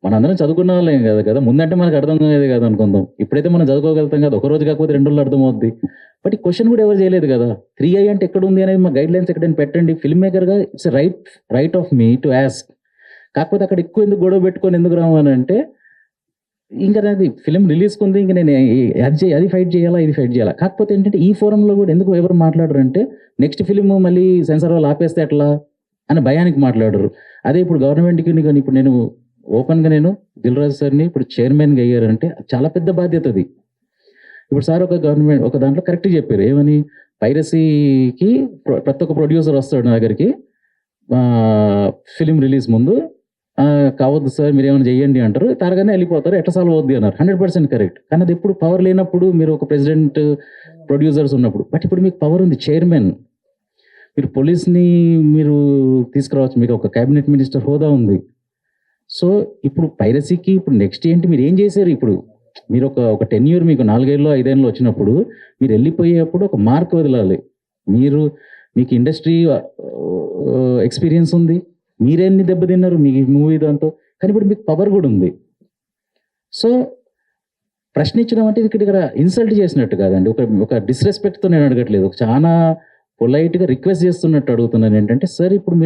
మనందరం చదువుకున్న వాళ్ళేం కదా కదా, ముందంటే మనకు అర్థం కాదు కదా అనుకుందాం. ఇప్పుడైతే మనం చదువుకోగలుగుతాం కదా, ఒక రోజు కాకపోతే 2 రోజులు అర్థమవుద్ది. బట్ ఈ క్వశ్చన్ కూడా ఎవరు చేయలేదు కదా, 3I అంటే ఎక్కడ ఉంది అనేది మా గైడ్ లైన్స్ ఎక్కడైనా పెట్టండి. ఫిల్మ్ మేకర్గా it's right of me to ask. కాకపోతే అక్కడ ఎక్కువ ఎందుకు గొడవ పెట్టుకొని ఎందుకు రావాలి అంటే, ఇంకా నాది ఫిలిం రిలీజ్కి ఉంది, ఇంకా నేను అది ఫైట్ చేయాలా, ఇది ఫైట్ చేయాలా. కాకపోతే ఏంటంటే ఈ ఫోరంలో కూడా ఎందుకు ఎవరు మాట్లాడరు అంటే, నెక్స్ట్ ఫిలిం మళ్ళీ సెన్సార్ వాళ్ళు ఆపేస్తే ఎట్లా అని భయానికి మాట్లాడరు. అదే ఇప్పుడు గవర్నమెంట్కి కానీ ఇప్పుడు నేను ఓపెన్గా నేను దిల్ రాజు సార్ని ఇప్పుడు చైర్మన్గా అయ్యారంటే చాలా పెద్ద బాధ్యత అది. ఇప్పుడు సార్ ఒక గవర్నమెంట్ ఒక దాంట్లో కరెక్ట్గా చెప్పారు, ఏమని పైరసీకి ప్రతి ఒక్క ప్రొడ్యూసర్ వస్తాడు నా దగ్గరికి ఫిలిం రిలీజ్ ముందు, కావద్దు సార్ మీరు ఏమైనా చెయ్యండి అంటారు, త్వరగానే వెళ్ళిపోతారు, ఎట్లా సాల్వ్ అవుద్ది అన్నారు. 100% కరెక్ట్. కానీ అది ఎప్పుడు పవర్ లేనప్పుడు, మీరు ఒక ప్రెసిడెంట్ ప్రొడ్యూసర్స్ ఉన్నప్పుడు. బట్ ఇప్పుడు మీకు పవర్ ఉంది, చైర్మన్, మీరు పోలీస్ని మీరు తీసుకురావచ్చు, మీకు ఒక క్యాబినెట్ మినిస్టర్ హోదా ఉంది. సో ఇప్పుడు పైరసీకి ఇప్పుడు నెక్స్ట్ ఏంటి, మీరు ఏం చేశారు? ఇప్పుడు మీరు ఒక 10 year మీకు 4 ఏళ్ళు 5 ఏళ్ళు వచ్చినప్పుడు మీరు వెళ్ళిపోయేప్పుడు ఒక మార్క్ వదలాలి. మీకు ఇండస్ట్రీ ఎక్స్పీరియన్స్ ఉంది, మీరేన్ని దెబ్బతిన్నారు మీ మూవీ దాంతో, కానీ ఇప్పుడు మీకు పవర్ కూడా ఉంది. సో ప్రశ్నించడం అంటే ఇక్కడ ఇన్సల్ట్ చేసినట్టు కాదండి, ఒక డిస్రెస్పెక్ట్తో నేను అడగట్లేదు, ఒక చాలా పొలైట్గా రిక్వెస్ట్ చేస్తున్నట్టు అడుగుతున్నాను. ఏంటంటే సార్ ఇప్పుడు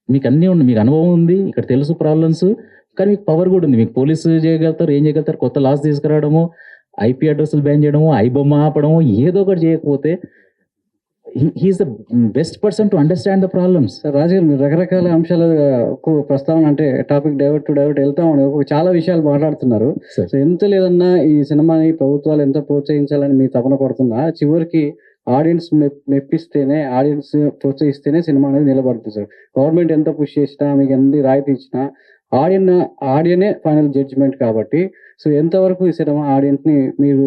మీకు అన్నీ ఉంది, మీకు అనుభవం ఉంది, ఇక్కడ తెలుసు ప్రాబ్లమ్స్, కానీ మీకు పవర్ కూడా ఉంది, మీకు పోలీసు చేయగలుగుతారు, ఏం చేయగలుగుతారు, కొత్త లాస్ తీసుకురావడము, IP అడ్రస్లు బ్యాన్ చేయడము, ఐబొమ్మ ఆపడము, ఏదో ఒకటి చేయకపోతే he's the best person to understand the problems. Sir Raju garu, మీరు రకరకాల అంశాలు ప్రస్తావన అంటే టాపిక్ డైవర్ట్ వెళ్తామని చాలా విషయాలు మాట్లాడుతున్నారు. Sir. సో ఎంత లేదన్నా ఈ సినిమాని ప్రభుత్వాలు ఎంత ప్రోత్సహించాలని మీ తపన పడుతున్నా, చివరికి ఆడియన్స్ మెప్పిస్తేనే, ఆడియన్స్ ప్రోత్సహిస్తేనే సినిమా అనేది నిలబడుతుంది సార్. గవర్నమెంట్ ఎంత పుష్ చేసినా, మీకు ఎంత రాయితీ ఇచ్చినా ఆడియనే ఫైనల్ జడ్జిమెంట్ కాబట్టి, సో ఎంతవరకు ఈ సినిమా ఆడియన్స్ ని మీరు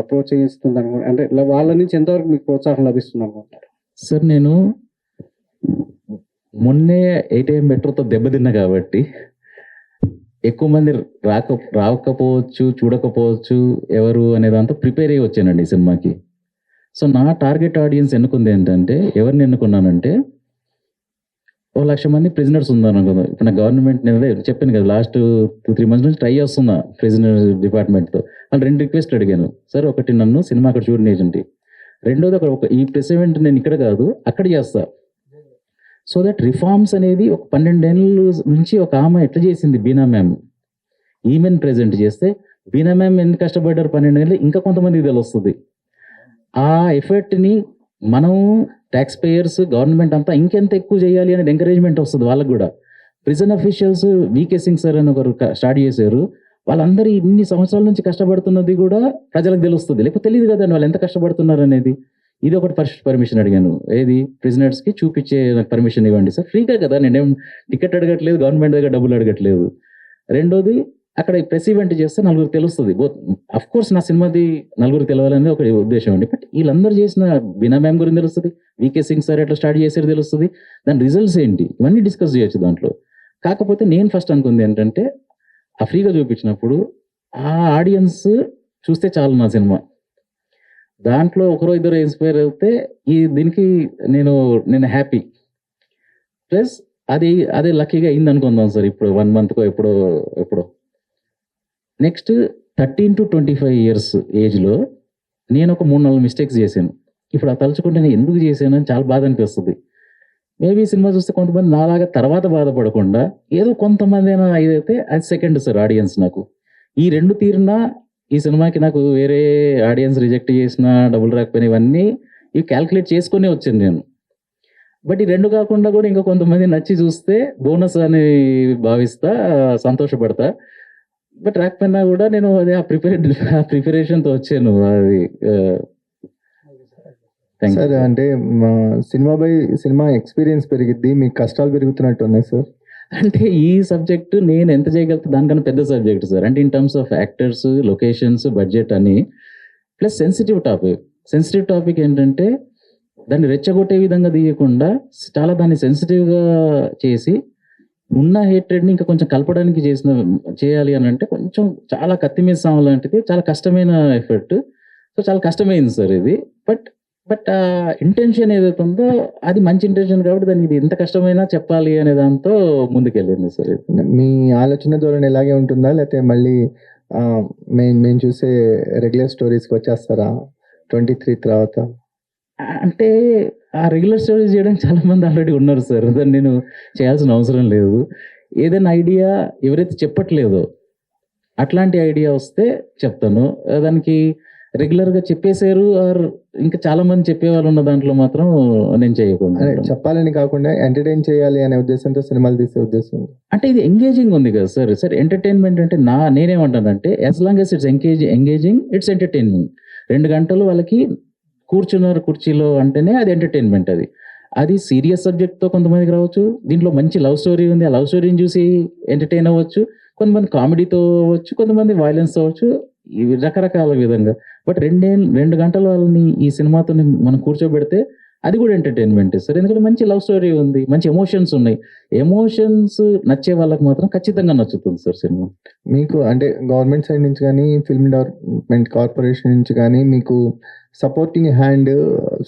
ప్రోత్సహిస్తుంది అనుకుంటారు, అంటే వాళ్ళ నుంచి ఎంతవరకు మీకు ప్రోత్సాహం లభిస్తుంది అనుకుంటారు? సార్ నేను మొన్నే 8am మెట్రోతో దెబ్బతిన్నా కాబట్టి ఎక్కువ మంది రాకపోవచ్చు, చూడకపోవచ్చు ఎవరు అనే దాంతో ప్రిపేర్ అయ్యి వచ్చానండి ఈ సినిమాకి. సో నా టార్గెట్ ఆడియన్స్ ఎన్నుకుంది ఏంటంటే, ఎవరిని ఎన్నుకున్నానంటే, 1,00,000 మంది ప్రిజనర్స్ ఉన్నారు అనుకుందాం. ఇప్పుడు నా గవర్నమెంట్ నేను చెప్పాను కదా, లాస్ట్ 2-3 months నుంచి ట్రై చేస్తున్నా ప్రిజనర్ డిపార్ట్మెంట్తో. వాళ్ళు 2 రిక్వెస్ట్ అడిగాను. సార్ ఒకటి నన్ను సినిమా అక్కడ చూడని ఏజెంట్, రెండోది ఈ ప్రెస్ ఈవెంట్ నేను ఇక్కడ కాదు అక్కడ చేస్తా. సో దట్ రిఫార్మ్స్ అనేది ఒక 12 ఏళ్ళ నుంచి ఒక ఆమె ఎట్లా చేసింది, బీనా మ్యామ్, ఈమెన్ ప్రెజెంట్ చేస్తే బీనా మ్యామ్ ఎందుకు కష్టపడ్డారు 12 ఏళ్ళు, ఇంకా కొంతమందికి తెలుస్తుంది. ఆ ఎఫర్ట్ని మనం ట్యాక్స్ పేయర్స్, గవర్నమెంట్ అంతా ఇంకెంత ఎక్కువ చేయాలి అనేది ఎంకరేజ్మెంట్ వస్తుంది వాళ్ళకు కూడా. Prison officials VK Singh sir అని ఒకరు స్టార్ట్ చేశారు, వాళ్ళందరూ ఇన్ని సంవత్సరాల నుంచి కష్టపడుతున్నది కూడా ప్రజలకు తెలుస్తుంది, లేకపోతే తెలియదు కదండి వాళ్ళు ఎంత కష్టపడుతున్నారు అనేది. ఇది ఒకటి ఫస్ట్ పర్మిషన్ అడిగాను, ఏది ప్రిజనర్స్కి చూపించే నాకు పర్మిషన్ ఇవ్వండి సార్, ఫ్రీగా కదా, నేనేం టికెట్ అడగట్లేదు, గవర్నమెంట్ దగ్గర డబ్బులు అడగట్లేదు. రెండోది అక్కడ ప్రెస్ ఈవెంట్ చేస్తే 4 తెలుస్తుంది. అఫ్ కోర్స్ నా సినిమాది 4 తెలవాలనేది ఒక ఉద్దేశం అండి. బట్ వీళ్ళందరూ చేసిన బీనా మ్యామ్ గురించి తెలుస్తుంది, VK సింగ్ సార్ ఎట్లా స్టార్ట్ చేశారు తెలుస్తుంది, దాని రిజల్ట్స్ ఏంటి, ఇవన్నీ డిస్కస్ చేయొచ్చు దాంట్లో. కాకపోతే నేను ఫస్ట్ అనుకుంది ఏంటంటే, ఆ ఫ్రీగా చూపించినప్పుడు ఆ ఆడియన్స్ చూస్తే చాలు నా సినిమా, దాంట్లో ఒకరో ఇద్దరు ఇన్స్పైర్ అయితే దీనికి నేను హ్యాపీ. ప్లస్ అదే లక్కీగా అయింది అనుకుందాం సార్. ఇప్పుడు 1 monthకో ఎప్పుడో నెక్స్ట్ 13 to 25 years ఏజ్లో నేను ఒక 3-4 మిస్టేక్స్ చేశాను. ఇప్పుడు ఆ తలుచుకుంటే నేను ఎందుకు చేశాను అని చాలా బాధ అనిపిస్తుంది. మేబీ సినిమా చూస్తే కొంతమంది నాలాగా తర్వాత బాధపడకుండా ఏదో కొంతమంది అయినా ఇదైతే అది సెకండ్ సార్ ఆడియన్స్. నాకు ఈ 2 తీరినా ఈ సినిమాకి నాకు వేరే ఆడియన్స్ రిజెక్ట్ చేసినా, డబ్బులు రాకపోయినా, ఇవన్నీ ఇవి క్యాల్కులేట్ చేసుకునే వచ్చాను నేను. బట్ ఈ 2 కాకుండా కూడా ఇంకా కొంతమంది నచ్చి చూస్తే బోనస్ అని భావిస్తా, సంతోషపడతా. బట్ రాకపోయినా కూడా నేను అదే ఆ ప్రిపరేషన్తో వచ్చాను. అది సార్, అంటే మా సినిమా ఎక్స్పీరియన్స్ పెరిగిద్ది, మీకు కష్టాలు పెరుగుతున్నట్టు ఉన్నాయి సార్. అంటే ఈ సబ్జెక్ట్ నేను ఎంత చేయగలుగుతా దానికన్నా పెద్ద సబ్జెక్ట్ సార్. అంటే in terms of actors, locations, budget అని, ప్లస్ సెన్సిటివ్ టాపిక్ ఏంటంటే దాన్ని రెచ్చగొట్టే విధంగా తీయకుండా చాలా దాన్ని సెన్సిటివ్గా చేసి ఉన్న హేట్రెడ్ని ఇంకా కొంచెం కలపడానికి చేయాలి అని అంటే కొంచెం చాలా కత్తి మీద సాము లాంటిది, చాలా కష్టమైన ఎఫర్ట్. సో చాలా కష్టమైంది సార్ ఇది. బట్ ఆ ఇంటెన్షన్ ఏదైతే ఉందో అది మంచి ఇంటెన్షన్ కాబట్టి దాన్ని ఇది ఎంత కష్టమైనా చెప్పాలి అనే దాంతో ముందుకెళ్ళింది సార్ ఇది. మీ ఆలోచన ధోరణి ఇలాగే ఉంటుందా, లేకపోతే మళ్ళీ మేము చూసే రెగ్యులర్ స్టోరీస్కి వచ్చేస్తారా 23 తర్వాత? అంటే ఆ రెగ్యులర్ స్టోరీస్ చేయడానికి చాలా మంది ఆల్రెడీ ఉన్నారు సార్, దాన్ని నేను చేయాల్సిన అవసరం లేదు. ఏదైనా ఐడియా ఎవరైతే చెప్పట్లేదో అట్లాంటి ఐడియా వస్తే చెప్తాను. దానికి రెగ్యులర్గా చెప్పేశారు ఆర్ ఇంకా చాలా మంది చెప్పేవాళ్ళు ఉన్న దాంట్లో మాత్రం నేను చేయకుండా అదే చెప్పాలని కాకుండా ఎంటర్టైన్ చేయాలి అనే ఉద్దేశంతో సినిమాలు తీసే ఉద్దేశం. అంటే ఇది ఎంగేజింగ్ ఉంది కదా సార్. సార్ ఎంటర్టైన్మెంట్ అంటే నేనేమంటానంటే as long as it's engaging it's entertainment. 2 గంటలు వాళ్ళకి కూర్చున్నారు కుర్చీలో అంటేనే అది ఎంటర్టైన్మెంట్. అది సీరియస్ సబ్జెక్ట్తో కొంతమందికి రావచ్చు, దీంట్లో మంచి లవ్ స్టోరీ ఉంది, ఆ లవ్ స్టోరీని చూసి ఎంటర్టైన్ అవ్వచ్చు, కొంతమంది కామెడీతో అవ్వచ్చు, కొంతమంది వైలెన్స్ అవ్వచ్చు, ఇవి రకరకాల విధంగా. బట్ 2 గంటల వాళ్ళని ఈ సినిమాతో మనం కూర్చోబెడితే అది కూడా ఎంటర్టైన్మెంట్ సార్. ఎందుకంటే మంచి లవ్ స్టోరీ ఉంది, మంచి ఎమోషన్స్ ఉన్నాయి. ఎమోషన్స్ నచ్చే వాళ్ళకి మాత్రం ఖచ్చితంగా నచ్చుతుంది సార్ సినిమా. మీకు అంటే గవర్నమెంట్ సైడ్ నుంచి కానీ ఫిల్మ్ డెవలప్మెంట్ కార్పొరేషన్ నుంచి కానీ మీకు సపోర్టింగ్ హ్యాండ్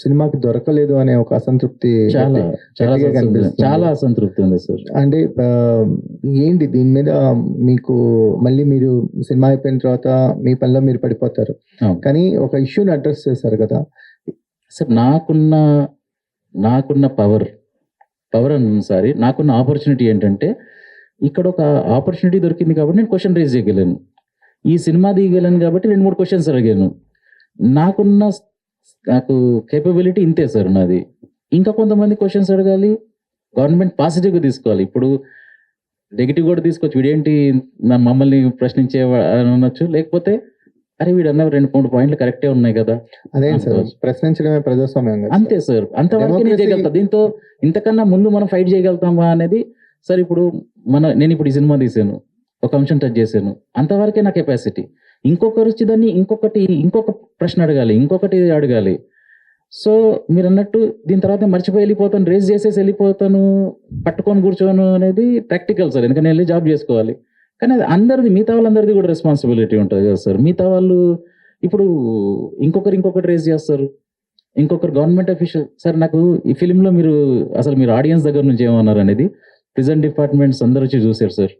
సినిమాకి దొరకలేదు అనే ఒక అసంతృప్తి చాలా గట్టిగా కనిపిస్తుంది. చాలా అసంతృప్తి ఉంది సార్. అంటే ఏంటి దీని మీద మీకు మళ్ళీ మీరు సినిమా అయిపోయిన తర్వాత మీ పనిలో మీరు పడిపోతారు, అవును. కానీ ఒక ఇష్యూని అడ్రస్ చేశారు కదా సార్. నాకున్న పవర్ సారీ నాకున్న ఆపర్చునిటీ ఏంటంటే ఇక్కడ ఒక ఆపర్చునిటీ దొరికింది కాబట్టి నేను క్వశ్చన్ రేజ్ చేయగలను. ఈ సినిమా దిగలను కాబట్టి 2-3 క్వశ్చన్స్ అడిగాను. నాకు కేపబిలిటీ ఇంతే సార్ నాది. ఇంకా కొంతమంది క్వశ్చన్స్ అడగాలి, గవర్నమెంట్ పాజిటివ్గా తీసుకోవాలి. ఇప్పుడు నెగిటివ్ కూడా తీసుకోవచ్చు, వీడేంటి మమ్మల్ని ప్రశ్నించే అనొచ్చు, లేకపోతే అరే వీడు అన్న 2-3 పాయింట్లు కరెక్టే ఉన్నాయి కదా. అదే సార్, ప్రశ్నించడమే ప్రజాస్వామ్యం కదా. అంతే సార్, అంతవరకు నేను చేయగలుగుతా. దీంతో ఇంతకన్నా ముందు మనం ఫైట్ చేయగలుగుతామా అనేది సార్. ఇప్పుడు నేను ఇప్పుడు ఈ సినిమా తీసాను, ఒక అంశం టచ్ చేశాను, అంతవరకే నా కెపాసిటీ. ఇంకొకరు వచ్చి దాన్ని ఇంకొక ప్రశ్న అడగాలి, ఇంకొకటి అడగాలి. సో మీరు అన్నట్టు దీని తర్వాత మర్చిపోయి వెళ్ళిపోతాను, రేస్ చేసేసి వెళ్ళిపోతాను, పట్టుకొని కూర్చోను అనేది ప్రాక్టికల్ సార్. ఎందుకంటే వెళ్ళి జాబ్ చేసుకోవాలి. కానీ అది మిగతా వాళ్ళందరిది కూడా రెస్పాన్సిబిలిటీ ఉంటుంది కదా సార్. మిగతా వాళ్ళు ఇప్పుడు ఇంకొకటి రేస్ చేస్తారు, ఇంకొకరు గవర్నమెంట్ అఫీషియల్. సార్ నాకు ఈ ఫిలింలో మీరు ఆడియన్స్ దగ్గర నుంచి ఏమన్నారు అనేది ప్రిజెంట్ డిపార్ట్మెంట్స్ అందరూ వచ్చి చూశారు సార్,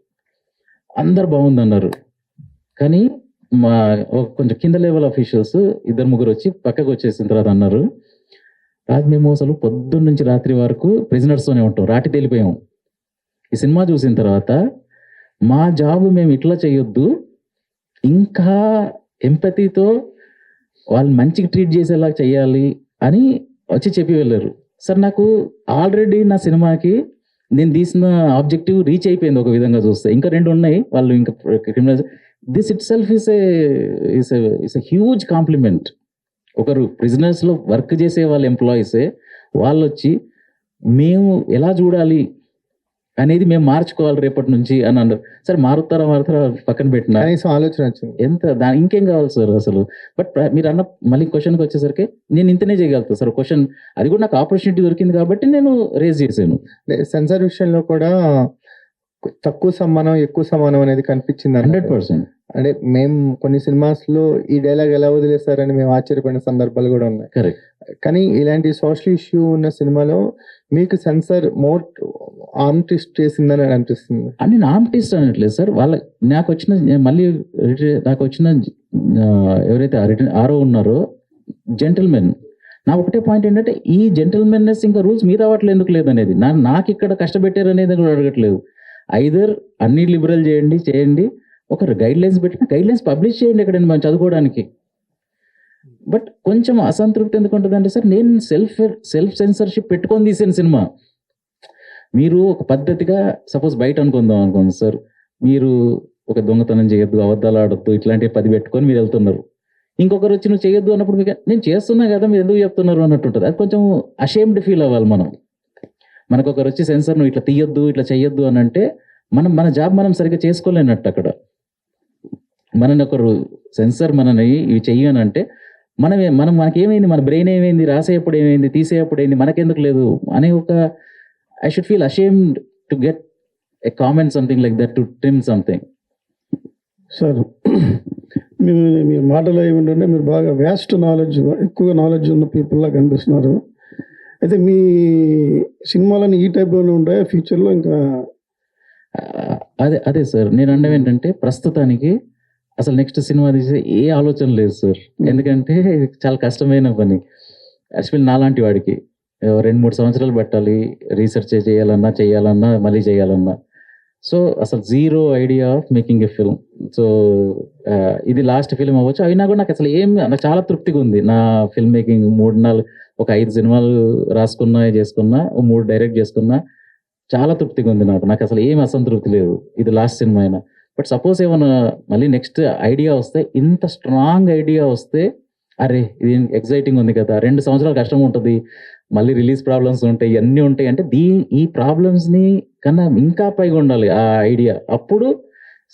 అందరు బాగుందన్నారు. కానీ కొంచెం కింద లెవెల్ అఫీషియల్స్ 2-3 వచ్చి పక్కకు వచ్చేసిన తర్వాత అన్నారు, మేము అసలు పొద్దున్న నుంచి రాత్రి వరకు ప్రిజనర్స్తోనే ఉంటాం, రాటి తేలిపోయాం. ఈ సినిమా చూసిన తర్వాత మా జాబ్ మేము ఇట్లా చేయొద్దు, ఇంకా ఎంపతితో వాళ్ళు మంచిగా ట్రీట్ చేసేలా చేయాలి అని వచ్చి చెప్పి వెళ్ళారు సార్. నాకు ఆల్రెడీ నా సినిమాకి నేను తీసిన ఆబ్జెక్టివ్ రీచ్ అయిపోయింది ఒక విధంగా చూస్తే. ఇంకా 2 ఉన్నాయి, వాళ్ళు ఇంకా criminal. This it self is a huge compliment. ఒకరు ప్రిజనర్స్లో వర్క్ చేసే వాళ్ళ ఎంప్లాయీసే వాళ్ళు వచ్చి మేము ఎలా చూడాలి అనేది మేము మార్చుకోవాలి రేపటి నుంచి అని అన్నారు సార్. మారుతారా పక్కన పెట్టిన ఆలోచన వచ్చింది, ఇంకేం కావాలి సార్ అసలు. బట్ మీరు అన్న మళ్ళీ క్వశ్చన్కి వచ్చేసరికి నేను ఇంతనే చేయగలుగుతా సార్. క్వశ్చన్ అది కూడా నాకు ఆపర్చునిటీ దొరికింది కాబట్టి నేను రేజ్ చేశాను. సెన్సార్ విషయంలో కూడా తక్కువ సమానం ఎక్కువ సమానం అనేది కనిపించింది 100%. అంటే మేము కొన్ని సినిమాస్ లో ఈ డైలాగ్ ఎలా వదిలేస్తారని మేము ఆశ్చర్యపడిన సందర్భాలు కూడా ఉన్నాయి. కరెక్ట్. కానీ ఇలాంటి సోషల్ ఇష్యూ ఉన్న సినిమాలో మీకు సెన్సార్ మోర్ ఆర్మ్ ట్విస్ట్ చేసిందని అనిపిస్తుంది. అని ఆర్మ్ ట్విస్ట్ అనట్లేదు సార్. నాకు వచ్చిన ఎవరైతే ఆరో ఉన్నారో జెంటిల్మెన్, నా ఒకటే పాయింట్ ఏంటంటే ఈ జెంటిల్మెన్నెస్ ఇంకా రూల్స్ మీద అవ్వట్లేదు ఎందుకు లేదనేది. నాకు ఇక్కడ కష్టపెట్టారు అనేది కూడా అడగట్లేదు. ఐదర్ అన్ని లిబరల్ చేయండి, ఒక గైడ్ లైన్స్ పెట్టిన గైడ్ లైన్స్ పబ్లిష్ చేయండి ఎక్కడైనా మనం చదువుకోవడానికి. బట్ కొంచెం అసంతృప్తి ఎందుకు ఉంటుందంటే సార్, నేను సెల్ఫ్ సెన్సర్షిప్ పెట్టుకొని తీసిన సినిమా. మీరు ఒక పద్ధతిగా సపోజ్ బయట అనుకోండి సార్, మీరు ఒక దొంగతనం చేయొద్దు, అబద్ధాలు ఆడొద్దు, ఇట్లాంటివి 10 పెట్టుకొని మీరు వెళ్తున్నారు. ఇంకొకరు వచ్చి నువ్వు చేయొద్దు అన్నప్పుడు మీకు నేను చేస్తున్నా కదా మీరు ఎందుకు చెప్తున్నారు అన్నట్టు ఉంటుంది. అది కొంచెం అషేమ్డ్ ఫీల్ అవ్వాలి మనం. మనకు ఒకరు వచ్చి సెన్సర్ నువ్వు ఇట్లా తీయొద్దు ఇట్లా చెయ్యొద్దు అని అంటే మన జాబ్ మనం సరిగ్గా చేసుకోలేనట్టు. అక్కడ మనని ఒకరు సెన్సర్ మనని ఇవి చెయ్యనంటే మనకేమైంది, మన బ్రెయిన్ ఏమైంది, రాసేటప్పుడు ఏమైంది, తీసేటప్పుడు ఏంది, మనకెందుకు లేదు అనే ఒక I should feel ashamed to get a comment, something like that, to trim something. సార్ మీ మాటలో ఏమిటంటే మీరు బాగా వ్యాస్ట్ నాలెడ్జ్, ఎక్కువ నాలెడ్జ్ ఉన్న పీపుల్లా కనిపిస్తున్నారు. అయితే మీ సినిమాలని ఈ టైప్లోనే ఉంటాయా ఫ్యూచర్లో? ఇంకా అదే సార్ నేను అనడం ఏంటంటే, ప్రస్తుతానికి అసలు నెక్స్ట్ సినిమా తీసే ఏ ఆలోచన లేదు సార్. ఎందుకంటే ఇది చాలా కష్టమైన పని. యాక్చువల్లీ నాలాంటి వాడికి 2-3 సంవత్సరాలు పెట్టాలి రీసెర్చ్ చేయాలన్నా మళ్ళీ చేయాలన్నా. సో అసలు zero idea of making a film. So ఇది లాస్ట్ ఫిల్మ్ అవ్వచ్చు, అయినా కూడా నాకు అసలు నాకు చాలా తృప్తిగా ఉంది. నా ఫిల్మ్ మేకింగ్ 5 సినిమాలు రాసుకున్నా, చేసుకున్నా, 3 డైరెక్ట్ చేసుకున్నా, చాలా తృప్తిగా ఉంది నాకు అసలు ఏం అసంతృప్తి లేదు. ఇది లాస్ట్ సినిమా అయినా. బట్ సపోజ్ ఏమైనా మళ్ళీ నెక్స్ట్ ఐడియా వస్తే, ఇంత స్ట్రాంగ్ ఐడియా వస్తే, అరే ఇది ఎగ్జైటింగ్ ఉంది కదా, 2 సంవత్సరాలు కష్టం ఉంటుంది, మళ్ళీ రిలీజ్ ప్రాబ్లమ్స్ ఉంటాయి, ఇవన్నీ ఉంటాయి అంటే ఈ ప్రాబ్లమ్స్ని కన్నా ఇంకా పైగా ఉండాలి ఆ ఐడియా. అప్పుడు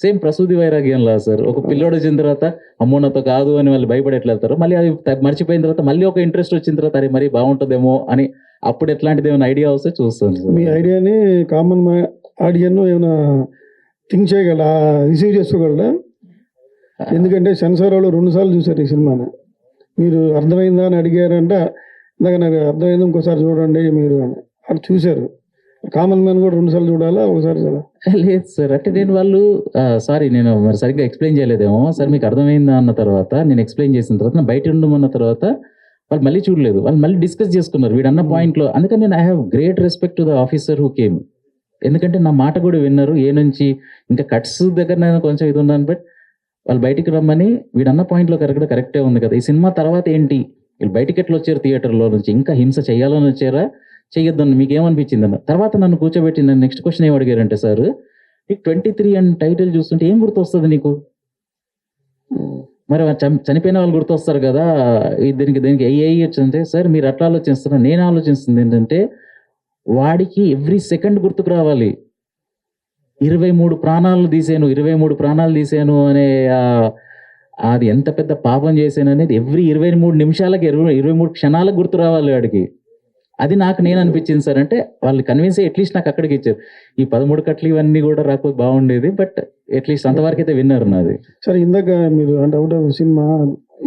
సేమ్ ప్రసూతి వైరాగ్యంలా సార్, ఒక పిల్లోడు వచ్చిన తర్వాత అమ్మో నాతో కాదు అని వాళ్ళు భయపడి ఎట్లా వెళ్తారు, మళ్ళీ అది మర్చిపోయిన తర్వాత మళ్ళీ ఒక ఇంట్రెస్ట్ వచ్చిన తర్వాత అరే మరి బాగుంటుందేమో అని అప్పుడు ఎట్లాంటిది ఏమైనా ఐడియా వస్తే చూస్తాను సార్. మీ ఐడియాని కామన్ ఆడియన్ ఏమైనా థింక్ చేయగలరా, రిసీవ్ చేసుకోగలరా? ఎందుకంటే సెన్సార్ వాళ్ళు 2 సార్లు చూసారు ఈ సినిమాని. మీరు అర్థమైందా అని అడిగారంటే, ఇందాక నాకు అర్థమైంది ఇంకోసారి చూడండి మీరు అని అది చూశారు. కామన్ మ్యాన్ కూడా 2 సార్లు చూడాలా, ఒకసారి చూడాలా? లేదు సార్, అంటే నేను సారీ నేను మరి సరిగ్గా ఎక్స్ప్లెయిన్ చేయలేదేమో సార్. మీకు అర్థమైందా అన్న తర్వాత నేను ఎక్స్ప్లెయిన్ చేసిన తర్వాత, బయట ఉండమన్న తర్వాత వాళ్ళు మళ్ళీ చూడలేదు, వాళ్ళు మళ్ళీ డిస్కస్ చేసుకున్నారు వీడన్న పాయింట్లో. అందుకని నేను I have great respect to the officer who came. ఎందుకంటే నా మాట కూడా విన్నారు. నుంచి ఇంకా కట్స్ దగ్గర నేను కొంచెం ఇది ఉన్నాను, బట్ వాళ్ళు బయటికి రమ్మని వీడన్న పాయింట్లో కరెక్టే ఉంది కదా, ఈ సినిమా తర్వాత ఏంటి, వీళ్ళు బయటికి ఎట్లా వచ్చారు థియేటర్లో నుంచి, ఇంకా హింస చేయాలని వచ్చారా, చెయ్యొద్దని మీకు ఏమనిపించింది అన్న తర్వాత నన్ను కూర్చోబెట్టి నన్ను నెక్స్ట్ క్వశ్చన్ ఏం అడిగారంటే, సార్ నీకు 23 అని టైటిల్ చూస్తుంటే ఏం గుర్తొస్తుంది నీకు? మరి చనిపోయిన వాళ్ళు గుర్తొస్తారు కదా, దీనికి ఏ వచ్చిందంటే, సార్ మీరు అట్లా ఆలోచిస్తున్నారు, నేను ఆలోచిస్తుంది ఏంటంటే వాడికి ఎవ్రీ సెకండ్ గుర్తుకు రావాలి. 23 ప్రాణాలు తీసాను అనే అది ఎంత పెద్ద పాపం చేశాను అనేది ఎవ్రీ 23 నిమిషాలకి 23 క్షణాలకు గుర్తు రావాలి వాడికి. అది నేను అనిపించింది సార్. అంటే వాళ్ళు కన్విన్స్ అట్లీస్ట్ నాకు అక్కడికి ఇచ్చారు. ఈ 13 కట్లు ఇవన్నీ కూడా రాకపోతే బాగుండేది, బట్ అట్లీస్ట్ అంతవరకు అయితే విన్నారు నాది. సరే ఇందాక మీరు అంటే అవుట్ ఆఫ్ సినిమా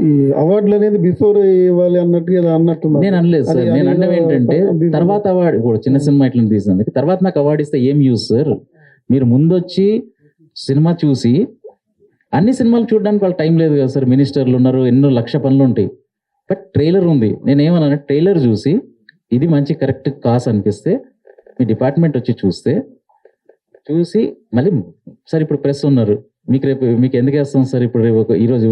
ఈ అవార్డులు అనేది బిఫోర్ ఇవ్వాలి అన్నట్టుగా అన్నట్టు నేను అనలేదు సార్. నేను అంటే ఏంటంటే తర్వాత అవార్డు ఇప్పుడు చిన్న సినిమా ఇట్లా తీసినందుకు తర్వాత నాకు అవార్డు ఇస్తే ఏం యూజ్ సార్? మీరు ముందొచ్చి సినిమా చూసి, అన్ని సినిమాలు చూడడానికి వాళ్ళకి టైం లేదు కదా సార్, మినిస్టర్లు ఉన్నారు, ఎన్నో లక్ష పనులు ఉంటాయి. బట్ ట్రైలర్ ఉంది, నేనేమన్నా ట్రైలర్ చూసి ఇది మంచి కరెక్ట్ కాస్ అనిపిస్తే మీ డిపార్ట్మెంట్ వచ్చి చూసి మళ్ళీ సార్ ఇప్పుడు ప్రెస్ ఉన్నారు, మీకు ఎందుకు వేస్తాం సార్ ఇప్పుడు రేపు ఈరోజు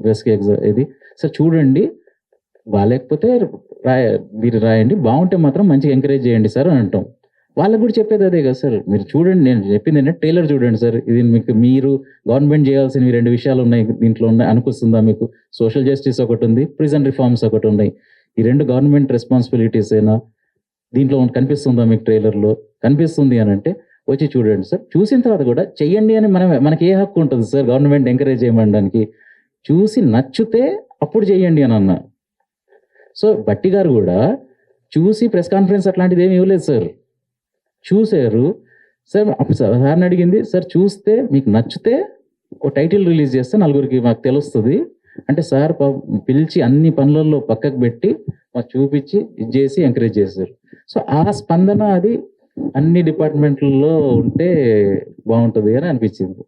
ప్రెస్కి ఎగ్జామ్ ఇది సార్ చూడండి, బాగాలేకపోతే మీరు రాయండి, బాగుంటే మాత్రం మంచిగా ఎంకరేజ్ చేయండి సార్ అని అంటాం. వాళ్ళకు కూడా చెప్పేది అదే కదా సార్, మీరు చూడండి, నేను చెప్పింది ఏంటంటే ట్రైలర్ చూడండి సార్, ఇది మీరు గవర్నమెంట్ చేయాల్సినవి 2 విషయాలు ఉన్నాయి దీంట్లో అనిపిస్తుందా మీకు? సోషల్ జస్టిస్ ఒకటి ఉంది, ప్రిజన్ రిఫార్మ్స్ ఒకటి ఉన్నాయి. ఈ 2 గవర్నమెంట్ రెస్పాన్సిబిలిటీస్ అయినా దీంట్లో కనిపిస్తుందా మీకు? ట్రైలర్లో కనిపిస్తుంది అని అంటే వచ్చి చూడండి సార్, చూసిన తర్వాత కూడా చెయ్యండి అని మనకి ఏ హక్కు ఉంటుంది సార్ గవర్నమెంట్ ఎంకరేజ్ చేయడానికి? చూసి నచ్చితే అప్పుడు చెయ్యండి అని అన్నా. సో బట్టి గారు కూడా చూసి ప్రెస్ కాన్ఫరెన్స్ అట్లాంటిది ఏమి ఇవ్వలేదు సార్, చూశారు సార్. సార్ని అడిగింది సార్, చూస్తే మీకు నచ్చితే ఓ టైటిల్ రిలీజ్ చేస్తే 4గురికి మాకు తెలుస్తుంది అంటే, సార్ పిలిచి అన్ని పనులలో పక్కకు పెట్టి మాకు చూపించి ఇది చేసి ఎంకరేజ్ చేశారు. సో ఆ స్పందన అది అన్ని డిపార్ట్మెంట్లలో ఉంటే బాగుంటుంది అని అనిపించింది.